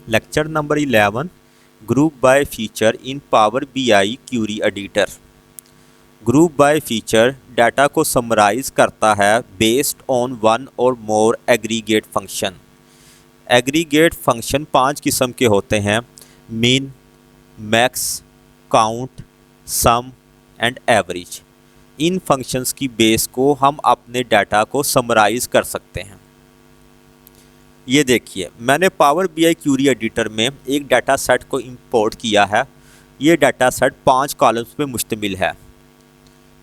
Lecture number 11 group by feature in power BI query editor. Group by feature data को summarize करता है based on one और more aggregate function. Aggregate function 5 किस्म के होते हैं: mean, max, count, sum and average. इन functions की बेस को हम अपने डाटा को समराइज कर सकते हैं। ये देखिए, मैंने पावर बीआई क्यूरी एडिटर में एक डाटा सेट को इंपोर्ट किया है। ये डाटा सेट 5 कॉलम्स पे मुश्तमिल है: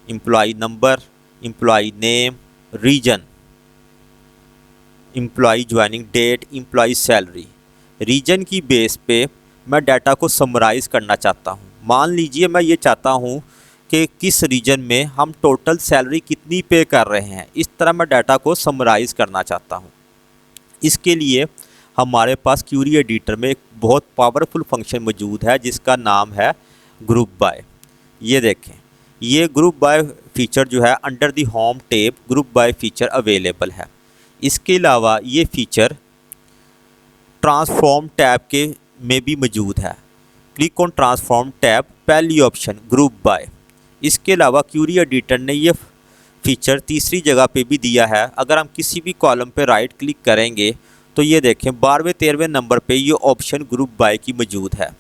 employee number, employee name, region, employee joining date, employee salary. Region की बेस पे मैं डाटा को समराइज़ करना चाहता हूँ। मान लीजिए मैं ये चाहता हूँ कि किस रीजन में हम टोटल सैलरी कितनी पे कर रहे हैं। इस तरह मैं डाटा को समराइज़ करना चाहता हूँ। इसके लिए हमारे पास क्यूरी एडिटर में एक बहुत पावरफुल फंक्शन मौजूद है जिसका नाम है ग्रुप बाय। ये देखें, ये ग्रुप बाय फीचर जो है under the home tab group by feature available है। इसके अलावा ये फीचर ट्रांसफॉर्म टैब के में भी मौजूद है। क्लिक ऑन ट्रांसफॉर्म टैब, पहली ऑप्शन ग्रुप बाय। इसके अलावा क्यूरी एडिटर ने ये फीचर तीसरी जगह पे भी दिया है। अगर हम किसी भी कॉलम पे राइट क्लिक करेंगे तो ये देखें 12वें 13वें नंबर पे ये ऑप्शन ग्रुप बाय की मौजूद है।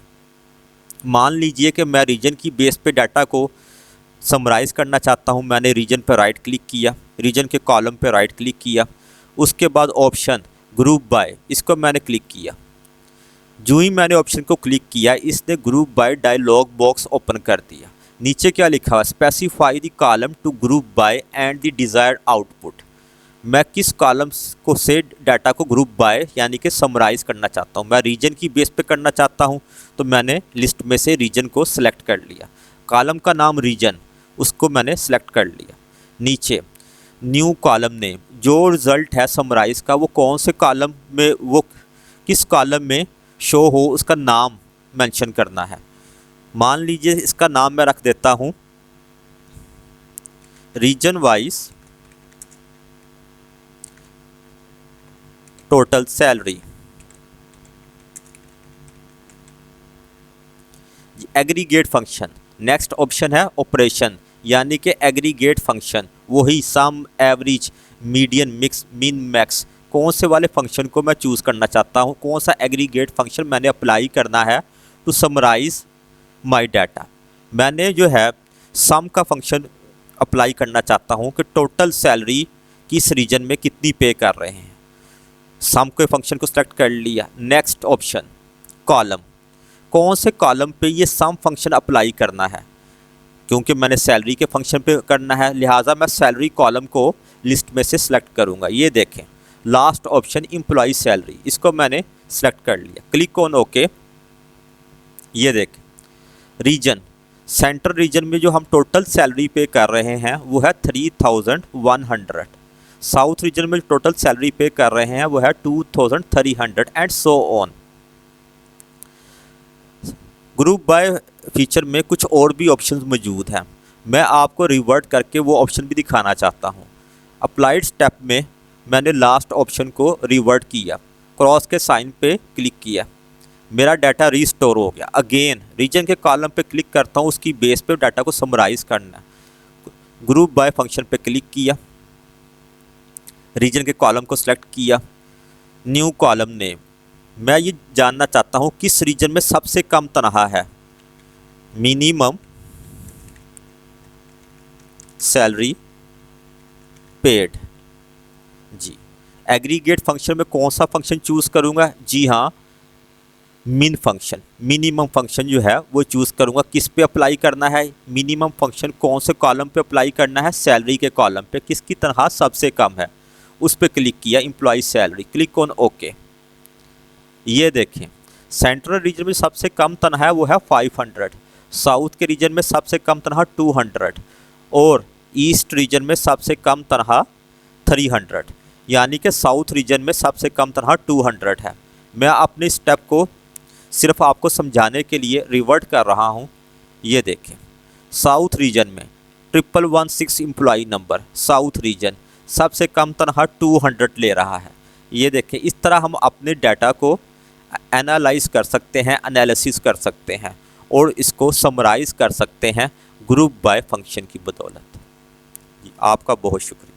मान लीजिए कि मैं रीजन की बेस पे डाटा को समराइज़ करना चाहता हूँ। मैंने रीजन पे राइट क्लिक किया, रीजन के कॉलम पे राइट क्लिक किया, उसके बाद ऑप्शन ग्रुप बाय इसको मैंने क्लिक किया। जो ही मैंने ऑप्शन को क्लिक किया, इसने group by dialog box open कर दिया। नीचे क्या लिखा हुआ, specify the column to group by and the desired output. मैं किस कॉलम को से डाटा को ग्रुप बाय यानी कि समराइज़ करना चाहता हूँ। मैं रीजन की बेस पे करना चाहता हूँ तो मैंने लिस्ट में से रीजन को सिलेक्ट कर लिया। कॉलम का नाम रीजन, उसको मैंने सेलेक्ट कर लिया। नीचे न्यू कॉलम नेम, जो रिज़ल्ट है समराइज़ का वो कौन से कॉलम में, वो किस कॉलम में शो हो उसका नाम मेंशन करना है। मान लीजिए इसका नाम मैं रख देता हूँ region wise total salary. Aggregate function, next option है ऑपरेशन यानी कि एग्रीगेट फंक्शन, वही sum, average, median, mix, mean, max. कौन से वाले फंक्शन को मैं चूज़ करना चाहता हूँ, कौन सा एग्रीगेट फंक्शन मैंने अप्लाई करना है टू समराइज़ माई डाटा। मैंने जो है सम का फंक्शन अप्लाई करना चाहता हूँ कि टोटल सैलरी किस रीजन में कितनी पे कर रहे हैं। सम के फंक्शन को सिलेक्ट कर लिया। नेक्स्ट ऑप्शन कॉलम, कौन से कॉलम पे ये सम फंक्शन अप्लाई करना है। क्योंकि मैंने सैलरी के फंक्शन पे करना है, लिहाजा मैं सैलरी कॉलम को लिस्ट में से सिलेक्ट करूँगा। ये देखें लास्ट ऑप्शन एम्प्लॉय सैलरी, इसको मैंने सेलेक्ट कर लिया। Click on okay. ये देखें रीजन, सेंट्रल रीजन में जो हम टोटल सैलरी पे कर रहे हैं वो है 3100। साउथ रीजन में टोटल सैलरी पे कर रहे हैं वो है 2300 and so on. Group by feature में कुछ और भी ऑप्शंस मौजूद हैं। मैं आपको रिवर्ट करके वो ऑप्शन भी दिखाना चाहता हूँ। अप्लाइड स्टेप में मैंने लास्ट ऑप्शन को रिवर्ट किया, क्रॉस के साइन पे क्लिक किया, मेरा डाटा रीस्टोर हो गया। अगेन रीजन के कॉलम पे क्लिक करता हूँ, उसकी बेस पे डाटा को समराइज़ करना है। ग्रुप बाय फंक्शन पे क्लिक किया, रीजन के कॉलम को सिलेक्ट किया, न्यू कॉलम नेम, मैं ये जानना चाहता हूँ किस रीजन में सबसे कम तनख्वाह है। Minimum salary paid. जी, एग्रीगेट फंक्शन में कौन सा फंक्शन चूज़ करूँगा? जी हाँ, मिन फंक्शन, मिनिमम फंक्शन जो है वो चूज़ करूँगा। किस पे अप्लाई करना है मिनिमम फंक्शन, कौन से कॉलम पे अप्लाई करना है? सैलरी के कॉलम पे, किसकी तनख्वाह सबसे कम है उस पर क्लिक किया, employee salary. Click on okay. ये देखें सेंट्रल रीजन में सबसे कम तनख्वाह वो है 500, साउथ के रीजन में सबसे कम तनख्वाह 200 और ईस्ट रीजन में सबसे कम तनख्वाह 300, यानी कि साउथ रीजन में सबसे कम तनख्वाह 200 है। मैं अपने स्टेप को सिर्फ आपको समझाने के लिए रिवर्ट कर रहा हूँ। ये देखें साउथ रीजन में 1116 एम्प्लॉय नंबर, साउथ रीजन सबसे कम तनख्वाह 200 ले रहा है। ये देखें इस तरह हम अपने डाटा को एनालाइज कर सकते हैं, एनालिसिस कर सकते हैं और इसको समराइज कर सकते हैं ग्रुप बाय फंक्शन की बदौलत। आपका बहुत शुक्रिया।